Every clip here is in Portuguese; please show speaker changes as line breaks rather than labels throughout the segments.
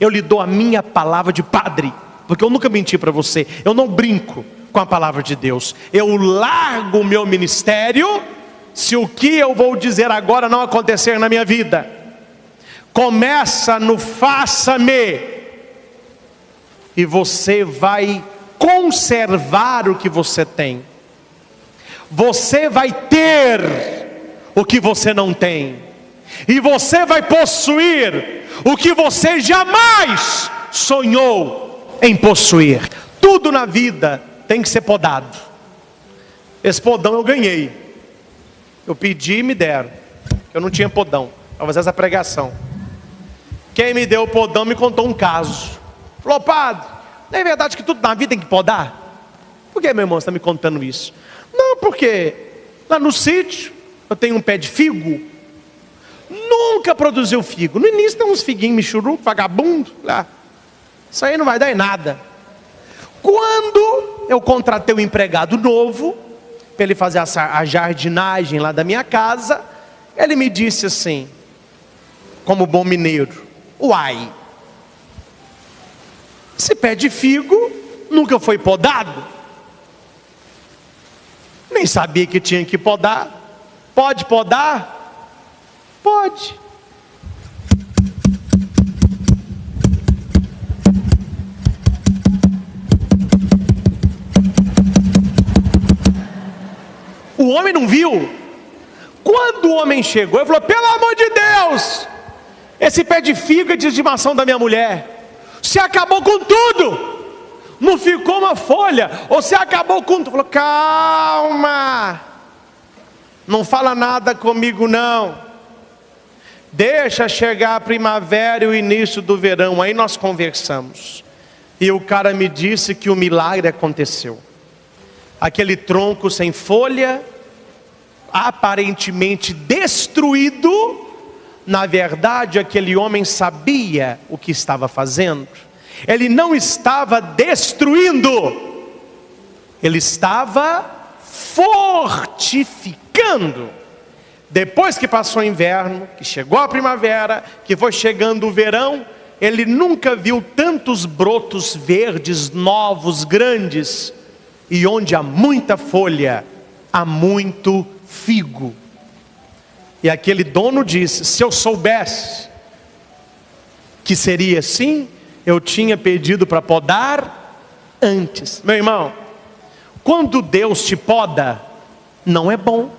Eu lhe dou a minha palavra de padre, porque eu nunca menti para você. Eu não brinco com a palavra de Deus. Eu largo o meu ministério se o que eu vou dizer agora não acontecer na minha vida. Começa no faça-me, e você vai conservar o que você tem. Você vai ter o que você não tem, e você vai possuir o que você jamais sonhou em possuir. Tudo na vida tem que ser podado. Esse podão eu ganhei. Eu pedi e me deram. Eu não tinha podão para fazer essa pregação. Quem me deu o podão me contou um caso. Falou: padre, não é verdade que tudo na vida tem que podar? Por que, meu irmão, você está me contando isso? Não, porque lá no sítio eu tenho um pé de figo. Nunca produziu figo. No início tem uns figuinhos michuruco, vagabundo lá. Isso aí não vai dar em nada. Quando eu contratei um empregado novo para ele fazer a jardinagem lá da minha casa, ele me disse assim, como bom mineiro: uai, esse pé de figo nunca foi podado? Nem sabia que tinha que podar. Pode podar? Pode. O homem não viu. Quando o homem chegou, ele falou: pelo amor de Deus, esse pé de figo é de estimação da minha mulher. Você acabou com tudo. Não ficou uma folha. Você acabou com tudo. Falou: calma, não fala nada comigo não. Deixa chegar a primavera e o início do verão, aí nós conversamos. E o cara me disse que o milagre aconteceu. Aquele tronco sem folha, aparentemente destruído, na verdade aquele homem sabia o que estava fazendo. Ele não estava destruindo, ele estava fortificando. Depois que passou o inverno, que chegou a primavera, que foi chegando o verão, ele nunca viu tantos brotos verdes, novos, grandes. E onde há muita folha, há muito figo. E aquele dono disse: se eu soubesse que seria assim, eu tinha pedido para podar antes. Meu irmão, quando Deus te poda, não é bom.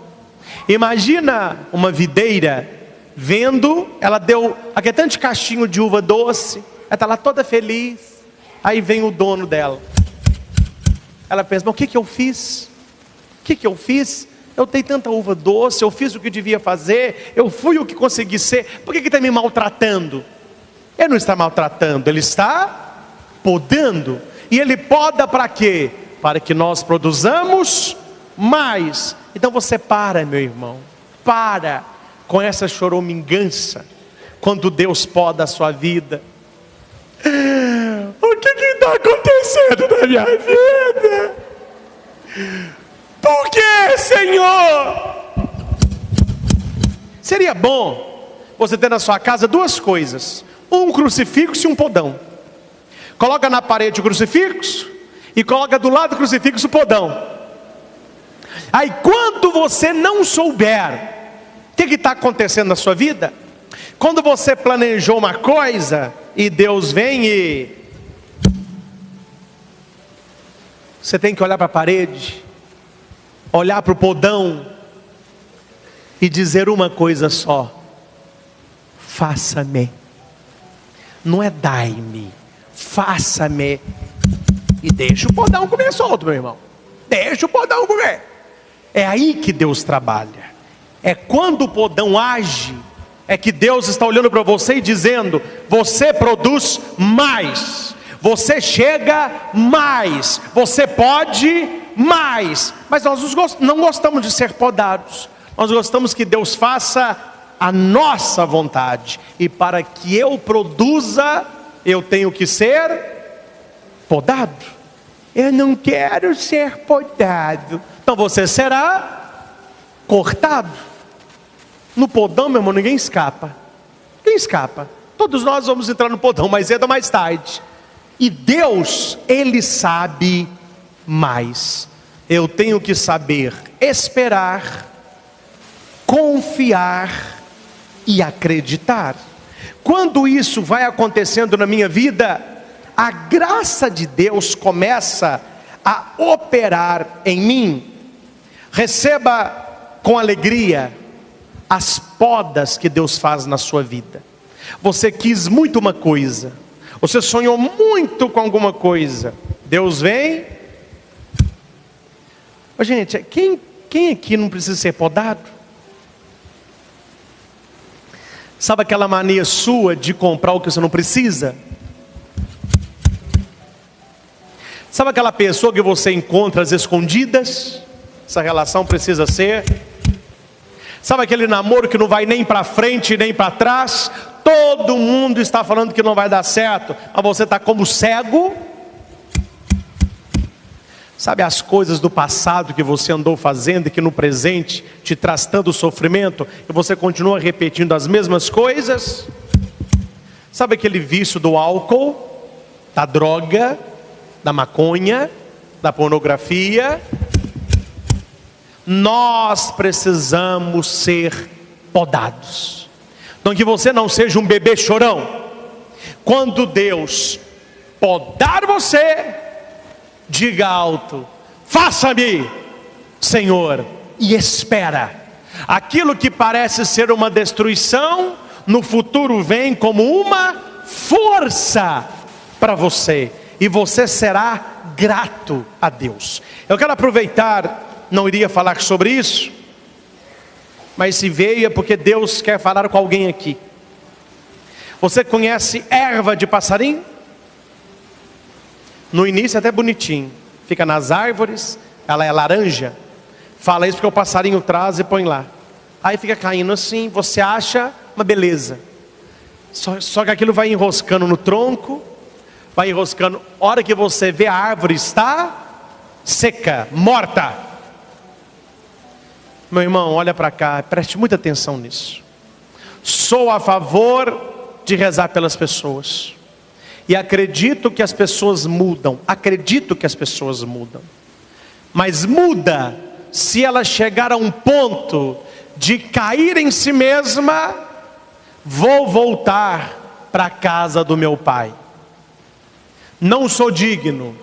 Imagina uma videira vendo, ela deu aquele tanto de cachinho de uva doce, ela está lá toda feliz. Aí vem o dono dela. Ela pensa: mas o que eu fiz? O que eu fiz? Eu dei tanta uva doce, eu fiz o que devia fazer, eu fui o que consegui ser, por que está me maltratando? Ele não está maltratando, ele está podando. E ele poda para quê? Para que nós produzamos mais. Então você para, meu irmão, para com essa choramingança quando Deus poda a sua vida. O que está acontecendo na minha vida? Por que, Senhor? Seria bom você ter na sua casa duas coisas: um crucifixo e um podão. Coloca na parede o crucifixo e coloca do lado do crucifixo o podão. Aí quando você não souber o que está acontecendo na sua vida, quando você planejou uma coisa e Deus vem e você tem que olhar para a parede, olhar para o podão e dizer uma coisa só: faça-me. Não é dai-me, faça-me. E deixa o podão comer solto, meu irmão. Deixa o podão comer. É aí que Deus trabalha. É quando o podão age, é que Deus está olhando para você e dizendo: você produz mais, você chega mais, você pode mais. Mas nós não gostamos de ser podados. Nós gostamos que Deus faça a nossa vontade. E para que eu produza, eu tenho que ser podado. Eu não quero ser podado. Então você será cortado. No podão, meu irmão, ninguém escapa. Ninguém escapa. Todos nós vamos entrar no podão mais cedo ou mais tarde. E Deus, Ele sabe mais. Eu tenho que saber esperar, confiar e acreditar. Quando isso vai acontecendo na minha vida, a graça de Deus começa a operar em mim. Receba com alegria as podas que Deus faz na sua vida. Você quis muito uma coisa, você sonhou muito com alguma coisa, Deus vem. Ô, gente, quem aqui não precisa ser podado? Sabe aquela mania sua de comprar o que você não precisa? Sabe aquela pessoa que você encontra às escondidas? Essa relação precisa ser. Sabe aquele namoro que não vai nem para frente nem para trás? Todo mundo está falando que não vai dar certo, mas você está como cego. Sabe as coisas do passado que você andou fazendo e que no presente te traz tanto sofrimento e você continua repetindo as mesmas coisas? Sabe aquele vício do álcool, da droga, da maconha, da pornografia? Nós precisamos ser podados. Então que você não seja um bebê chorão. Quando Deus podar você, diga alto: faça-me, Senhor, e espera. Aquilo que parece ser uma destruição, no futuro vem como uma força para você, e você será grato a Deus. Eu quero aproveitar, não iria falar sobre isso, mas se veio é porque Deus quer falar com alguém aqui. Você conhece erva de passarinho? No início é até bonitinho, fica nas árvores, ela é laranja. Fala isso porque o passarinho traz e põe lá. Aí fica caindo assim, você acha uma beleza. Só que aquilo vai enroscando no tronco, vai enroscando. A hora que você vê, a árvore está seca, morta. Meu irmão, olha para cá, preste muita atenção nisso. Sou a favor de rezar pelas pessoas. E acredito que as pessoas mudam. Mas muda se ela chegar a um ponto de cair em si mesma. Vou voltar para a casa do meu pai. Não sou digno.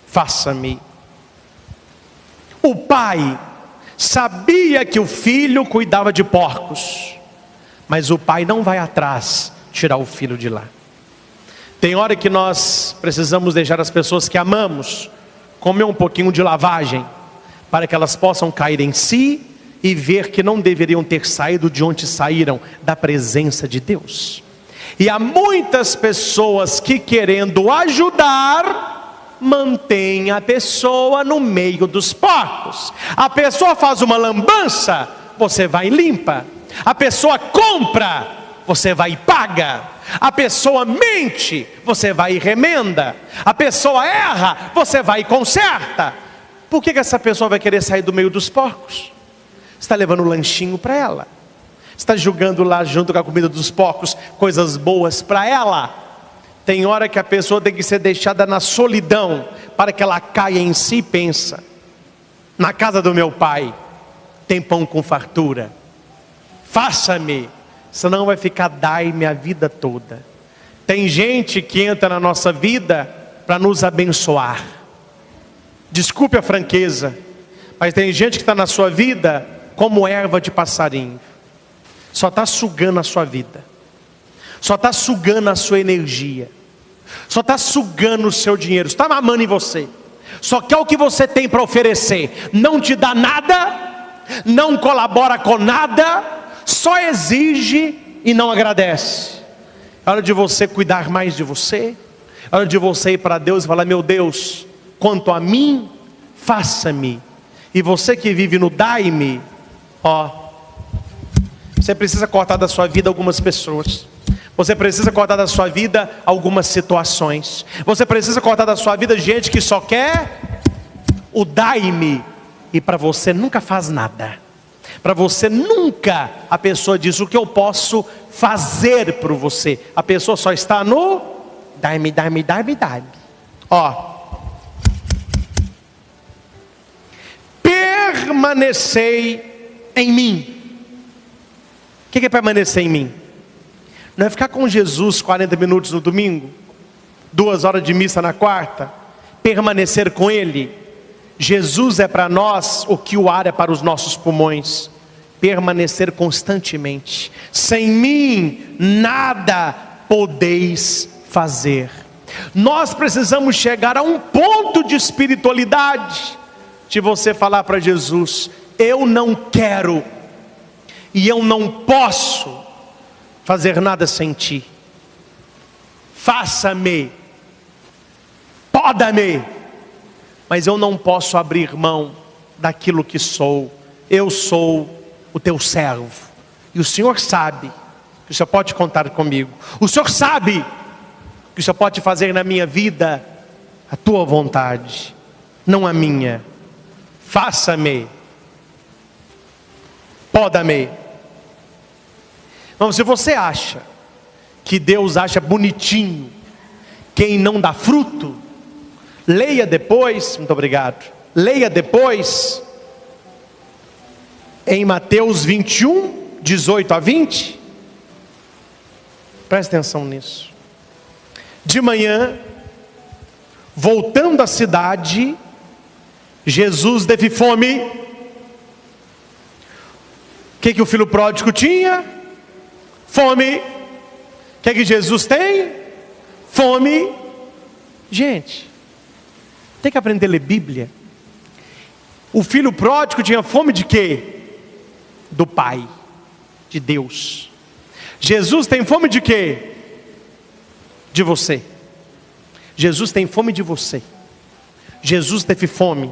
Faça-me. O pai sabia que o filho cuidava de porcos, mas o pai não vai atrás tirar o filho de lá. Tem hora que nós precisamos deixar as pessoas que amamos comer um pouquinho de lavagem, para que elas possam cair em si e ver que não deveriam ter saído de onde saíram, da presença de Deus. E há muitas pessoas que, querendo ajudar, mantém a pessoa no meio dos porcos. A pessoa faz uma lambança, você vai e limpa. A pessoa compra, você vai e paga. A pessoa mente, você vai e remenda. A pessoa erra, você vai e conserta. Por que essa pessoa vai querer sair do meio dos porcos? Está levando um lanchinho para ela, está jogando lá junto com a comida dos porcos coisas boas para ela. Tem hora que a pessoa tem que ser deixada na solidão, para que ela caia em si e pensa: na casa do meu pai tem pão com fartura, faça-me, senão vai ficar dai-me a vida toda. Tem gente que entra na nossa vida para nos abençoar, desculpe a franqueza, mas tem gente que está na sua vida como erva de passarinho, só está sugando a sua vida, só está sugando a sua energia, só está sugando o seu dinheiro, está mamando em você, só quer o que você tem para oferecer, não te dá nada, não colabora com nada, só exige e não agradece. É hora de você cuidar mais de você, é hora de você ir para Deus e falar: meu Deus, quanto a mim, faça-me. E você que vive no dai-me, você precisa cortar da sua vida algumas pessoas, você precisa cortar da sua vida algumas situações, você precisa cortar da sua vida gente que só quer o dai-me, e para você nunca faz nada. Para você nunca, a pessoa diz o que eu posso fazer por você. A pessoa só está no dai-me, dai-me, dai-me, dai-me. Ó, permanecei em mim. O que é permanecer em mim? Não é ficar com Jesus 40 minutos no domingo, 2 horas de missa na quarta. Permanecer com Ele. Jesus é para nós o que o ar é para os nossos pulmões. Permanecer constantemente. Sem mim nada podeis fazer. Nós precisamos chegar a um ponto de espiritualidade, de você falar para Jesus: eu não quero e eu não posso fazer nada sem ti. Faça-me, poda-me, mas eu não posso abrir mão daquilo que sou. Eu sou o teu servo, e o Senhor sabe que o Senhor pode contar comigo. O Senhor sabe que o Senhor pode fazer na minha vida a tua vontade, não a minha. Faça-me, poda-me. Então, se você acha que Deus acha bonitinho quem não dá fruto, leia depois, muito obrigado, leia depois em Mateus 21, 18 a 20, preste atenção nisso. De manhã, voltando à cidade, Jesus teve fome. O que o filho pródigo tinha? Fome. O que Jesus tem? Fome. Gente, tem que aprender a ler Bíblia. O filho pródigo tinha fome de quê? Do Pai, de Deus. Jesus tem fome de quê? De você. Jesus tem fome de você. Jesus teve fome.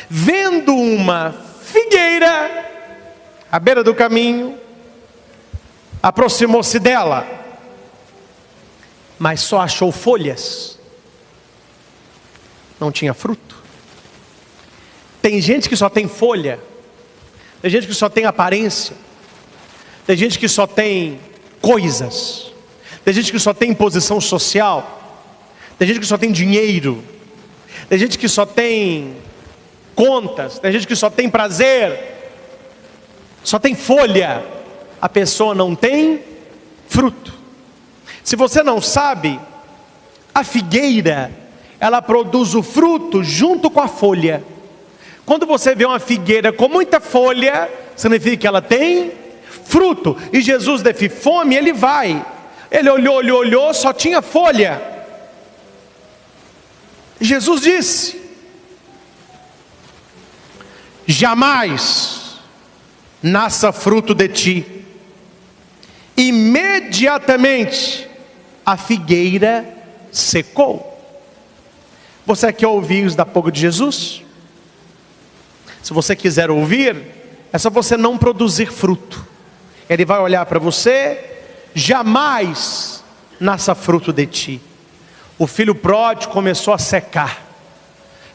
Vendo uma figueira à beira do caminho, aproximou-se dela, mas só achou folhas, não tinha fruto. Tem gente que só tem folha, tem gente que só tem aparência, tem gente que só tem coisas, tem gente que só tem posição social, tem gente que só tem dinheiro, tem gente que só tem contas, tem gente que só tem prazer, só tem folha. A pessoa não tem fruto. Se você não sabe, a figueira, ela produz o fruto junto com a folha. Quando você vê uma figueira com muita folha, significa que ela tem fruto. E Jesus teve fome, ele vai. Ele olhou, só tinha folha. E Jesus disse: jamais nasça fruto de ti. Imediatamente a figueira secou. Você quer ouvir os da boca de Jesus? Se você quiser ouvir, é só você não produzir fruto. Ele vai olhar para você: jamais nasça fruto de ti. O filho pródigo começou a secar.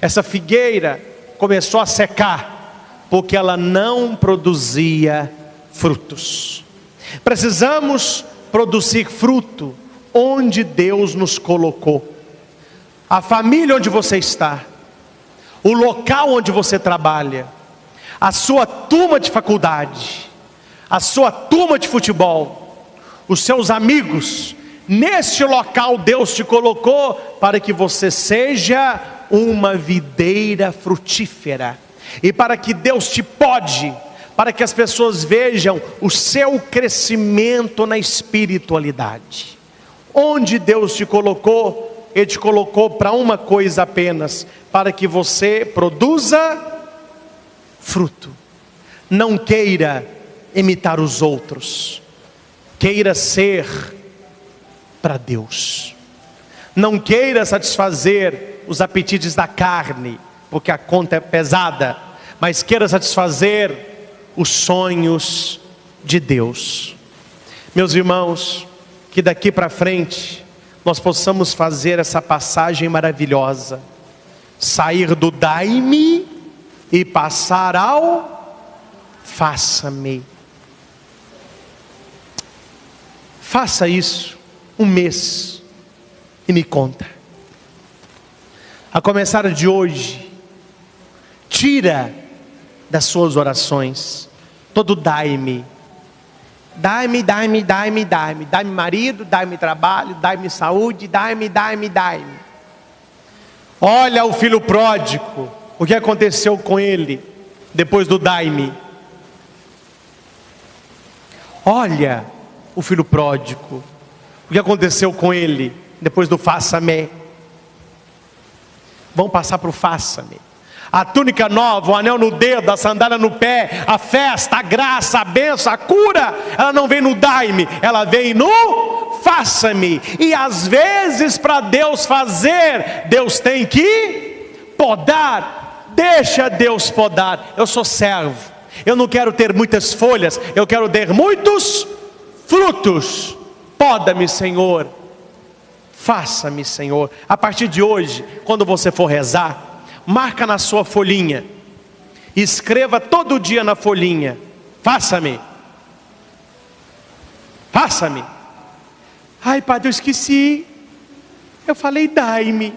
Essa figueira começou a secar, porque ela não produzia frutos. Precisamos produzir fruto onde Deus nos colocou. A família onde você está, o local onde você trabalha, a sua turma de faculdade, a sua turma de futebol, os seus amigos. Neste local Deus te colocou para que você seja uma videira frutífera, e para que Deus te pode, para que as pessoas vejam o seu crescimento na espiritualidade. Onde Deus te colocou, Ele te colocou para uma coisa apenas: para que você produza fruto. Não queira imitar os outros, queira ser para Deus. Não queira satisfazer os apetites da carne, porque a conta é pesada, mas queira satisfazer os sonhos de Deus. Meus irmãos, que daqui para frente nós possamos fazer essa passagem maravilhosa, sair do dai-me e passar ao faça-me. Faça isso um mês e me conta. A começar de hoje, tira das suas orações todo dai-me. Dai-me, dai-me, dai-me, dai-me. Dai-me marido, dai-me trabalho, dai-me saúde, dai-me, dai-me, dai-me. Olha o filho pródigo, o que aconteceu com ele depois do dai-me. Olha o filho pródigo, o que aconteceu com ele depois do faça-me. Vamos passar para o faça-me. A túnica nova, o anel no dedo, a sandália no pé, a festa, a graça, a bênção, a cura, ela não vem no dai-me, ela vem no faça-me. E às vezes para Deus fazer, Deus tem que podar. Deixa Deus podar. Eu sou servo, eu não quero ter muitas folhas, eu quero ter muitos frutos. Poda-me, Senhor. Faça-me, Senhor. A partir de hoje, quando você for rezar, marca na sua folhinha, escreva todo dia na folhinha: faça-me, faça-me. Ai, padre, eu esqueci, eu falei dai-me.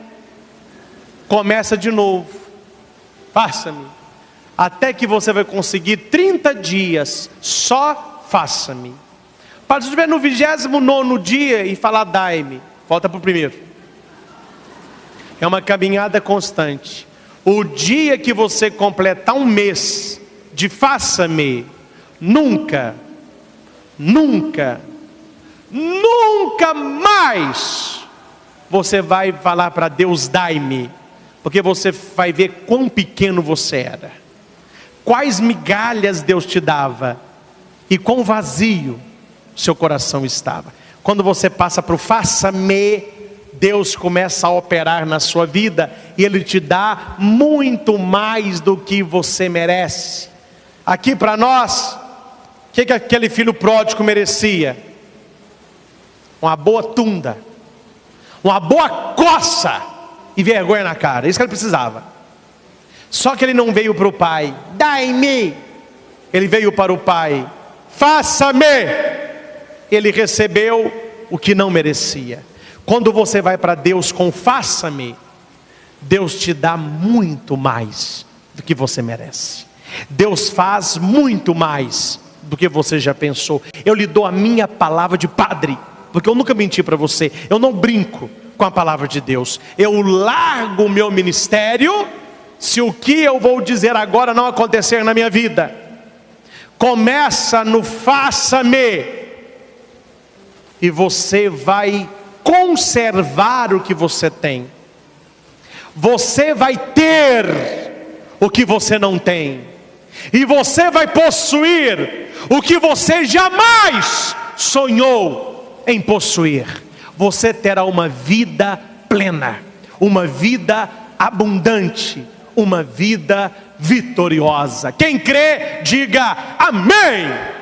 Começa de novo, faça-me, até que você vai conseguir 30 dias, só faça-me. Padre, se estiver no 29º dia e falar dai-me, volta para o primeiro. É uma caminhada constante. O dia que você completar um mês de faça-me, nunca mais você vai falar para Deus dai-me, porque você vai ver quão pequeno você era, quais migalhas Deus te dava e quão vazio seu coração estava. Quando você passa para o faça-me, Deus começa a operar na sua vida e Ele te dá muito mais do que você merece. Aqui para nós, o que aquele filho pródigo merecia? Uma boa tunda, uma boa coça e vergonha na cara. Isso que ele precisava. Só que ele não veio para o pai, dai-me. Ele veio para o pai, faça-me. Ele recebeu o que não merecia. Quando você vai para Deus com faça-me, Deus te dá muito mais do que você merece. Deus faz muito mais do que você já pensou. Eu lhe dou a minha palavra de padre, porque eu nunca menti para você. Eu não brinco com a palavra de Deus. Eu largo o meu ministério se o que eu vou dizer agora não acontecer na minha vida. Começa no faça-me, e você vai conservar o que você tem. Você vai ter o que você não tem, e você vai possuir o que você jamais sonhou em possuir. Você terá uma vida plena, uma vida abundante, uma vida vitoriosa. Quem crê, diga amém. Amém.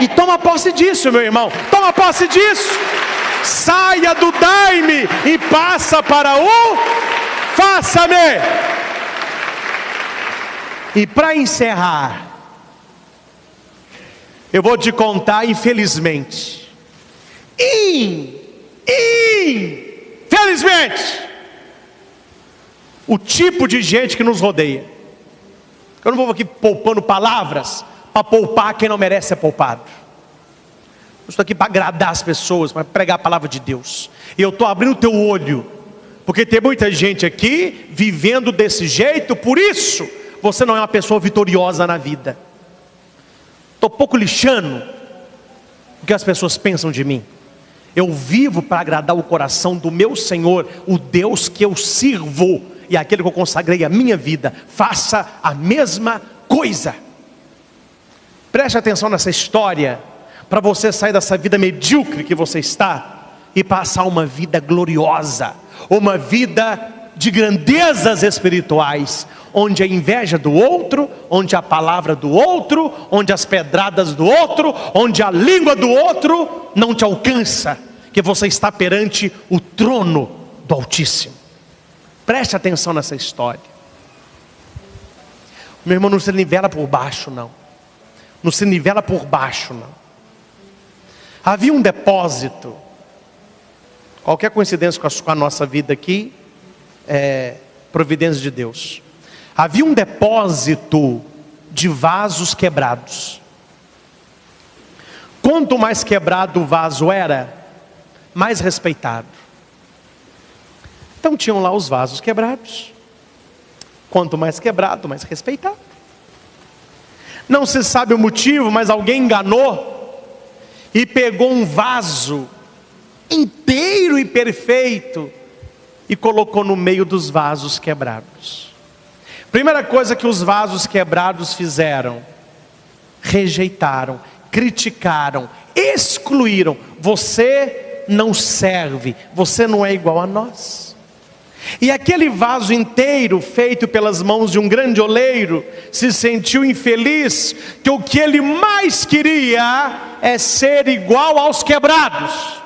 E toma posse disso, meu irmão, toma posse disso. Saia do dai-me e passa para o faça-me. E para encerrar, eu vou te contar, infelizmente, o tipo de gente que nos rodeia. Eu não vou aqui poupando palavras para poupar quem não merece ser poupado. Eu estou aqui para agradar as pessoas, para pregar a palavra de Deus. E eu estou abrindo o teu olho, porque tem muita gente aqui vivendo desse jeito. Por isso você não é uma pessoa vitoriosa na vida. Estou pouco lixando o que as pessoas pensam de mim. Eu vivo para agradar o coração do meu Senhor, o Deus que eu sirvo, e aquele que eu consagrei a minha vida. Faça a mesma coisa. Preste atenção nessa história, para você sair dessa vida medíocre que você está e passar uma vida gloriosa, uma vida de grandezas espirituais, onde a inveja do outro, onde a palavra do outro, onde as pedradas do outro, onde a língua do outro não te alcança, que você está perante o trono do Altíssimo. Preste atenção nessa história. Meu irmão, não se nivela por baixo, não. não se nivela por baixo, não. Havia um depósito. Qualquer coincidência com a nossa vida aqui é providência de Deus. Havia um depósito de vasos quebrados. Quanto mais quebrado o vaso era, mais respeitado. Então tinham lá os vasos quebrados. Quanto mais quebrado, mais respeitado. Não se sabe o motivo, mas alguém enganou e pegou um vaso inteiro e perfeito e colocou no meio dos vasos quebrados. Primeira coisa que os vasos quebrados fizeram: rejeitaram, criticaram, excluíram. Você não serve, você não é igual a nós. E aquele vaso inteiro, feito pelas mãos de um grande oleiro, se sentiu infeliz, que o que ele mais queria é ser igual aos quebrados,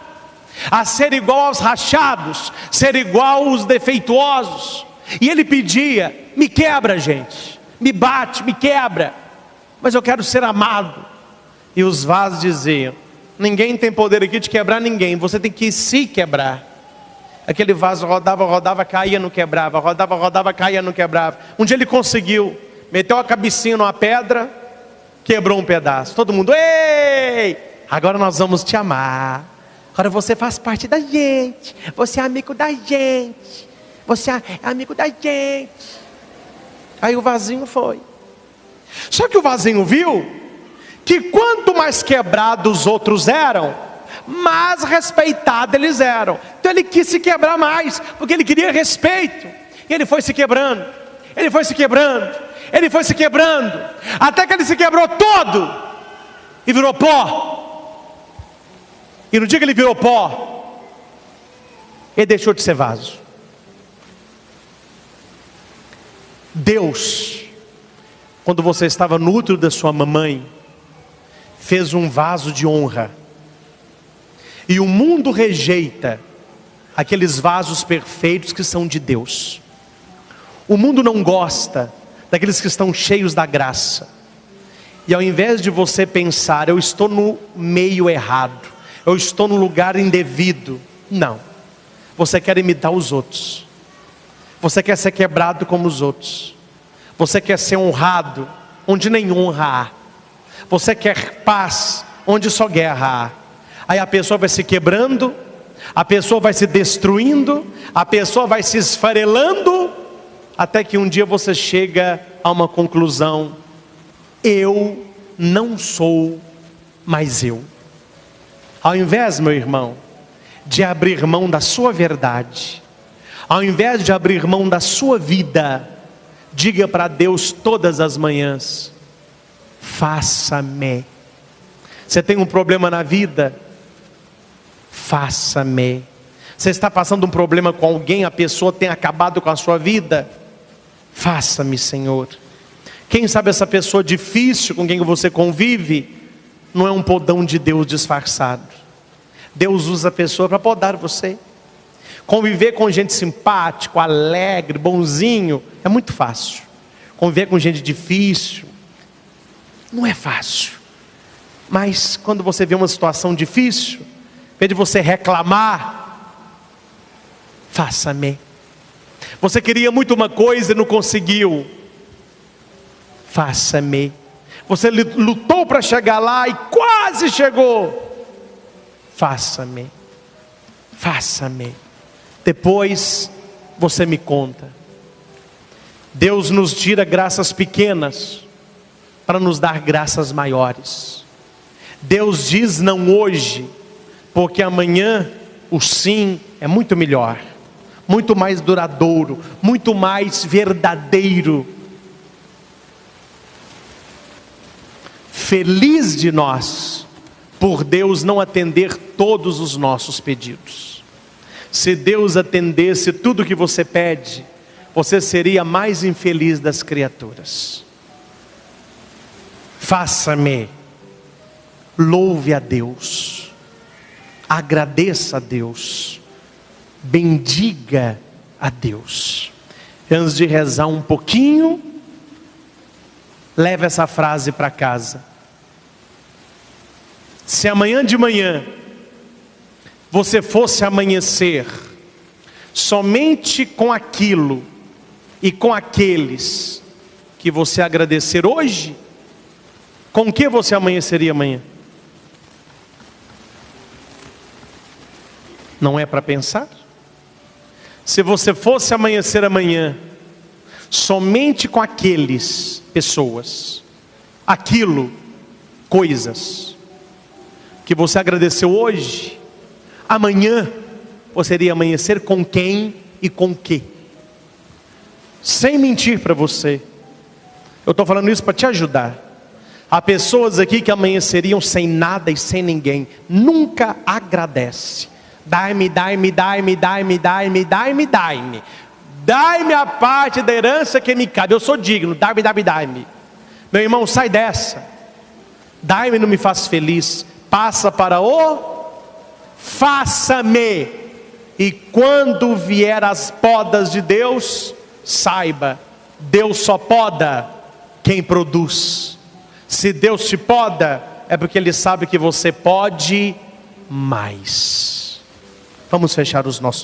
a ser igual aos rachados, ser igual aos defeituosos. E ele pedia: me quebra, gente, me bate, me quebra, mas eu quero ser amado. E os vasos diziam: ninguém tem poder aqui de quebrar ninguém, você tem que se quebrar. Aquele vaso rodava, caía, não quebrava, rodava, caía, não quebrava. Um dia ele conseguiu, meteu a cabecinha numa pedra, quebrou um pedaço. Todo mundo: ei, agora nós vamos te amar, agora você faz parte da gente, você é amigo da gente, você é amigo da gente. Aí o vasinho foi. Só que o vasinho viu que quanto mais quebrados os outros eram, mais respeitados eles eram. Então ele quis se quebrar mais, porque ele queria respeito. E ele foi se quebrando, ele foi se quebrando, ele foi se quebrando, até que ele se quebrou todo e virou pó. E no dia que ele virou pó, ele deixou de ser vaso. Deus, quando você estava no útero da sua mamãe, fez um vaso de honra. E o mundo rejeita aqueles vasos perfeitos que são de Deus. O mundo não gosta daqueles que estão cheios da graça. E ao invés de você pensar: eu estou no meio errado, eu estou no lugar indevido, não. Você quer imitar os outros. Você quer ser quebrado como os outros. Você quer ser honrado onde nem honra há. Você quer paz onde só guerra há. Aí a pessoa vai se quebrando, a pessoa vai se destruindo, a pessoa vai se esfarelando, até que um dia você chega a uma conclusão: eu não sou mais eu. Ao invés, meu irmão, de abrir mão da sua verdade, ao invés de abrir mão da sua vida, diga para Deus todas as manhãs: faça-me. Você tem um problema na vida? Faça-me. Você está passando um problema com alguém, a pessoa tem acabado com a sua vida? Faça-me, Senhor. Quem sabe essa pessoa difícil com quem você convive não é um podão de Deus disfarçado. Deus usa a pessoa para podar você. Conviver com gente simpática, alegre, bonzinho, é muito fácil. Conviver com gente difícil não é fácil. Mas quando você vê uma situação difícil, em vez de você reclamar, faça-me. Você queria muito uma coisa e não conseguiu, faça-me. Você lutou para chegar lá e quase chegou, faça-me. Faça-me. Depois você me conta. Deus nos tira graças pequenas para nos dar graças maiores. Deus diz não hoje, porque amanhã o sim é muito melhor, muito mais duradouro, muito mais verdadeiro. Feliz de nós, por Deus não atender todos os nossos pedidos. Se Deus atendesse tudo que você pede, você seria a mais infeliz das criaturas. Faça-me. Louve a Deus, agradeça a Deus, bendiga a Deus. Antes de rezar um pouquinho, leve essa frase para casa: Se amanhã de manhã você fosse amanhecer somente com aquilo e com aqueles que você agradecer hoje, com que você amanheceria amanhã? Não é para pensar? Se você fosse amanhecer amanhã somente com aqueles, pessoas, aquilo, coisas, que você agradeceu hoje, amanhã você iria amanhecer com quem e com que? Sem mentir para você, eu estou falando isso para te ajudar. Há pessoas aqui que amanheceriam sem nada e sem ninguém, nunca agradece. Dai-me, dai-me, dai-me, dai-me, dai-me, dai-me, dai-me. Dai-me a parte da herança que me cabe, eu sou digno, dai-me, dai-me, dai-me. Meu irmão, sai dessa. Dai-me não me faz feliz, passa para o faça-me. E quando vier as podas de Deus, saiba, Deus só poda quem produz. Se Deus te poda, é porque Ele sabe que você pode mais. Vamos fechar os nossos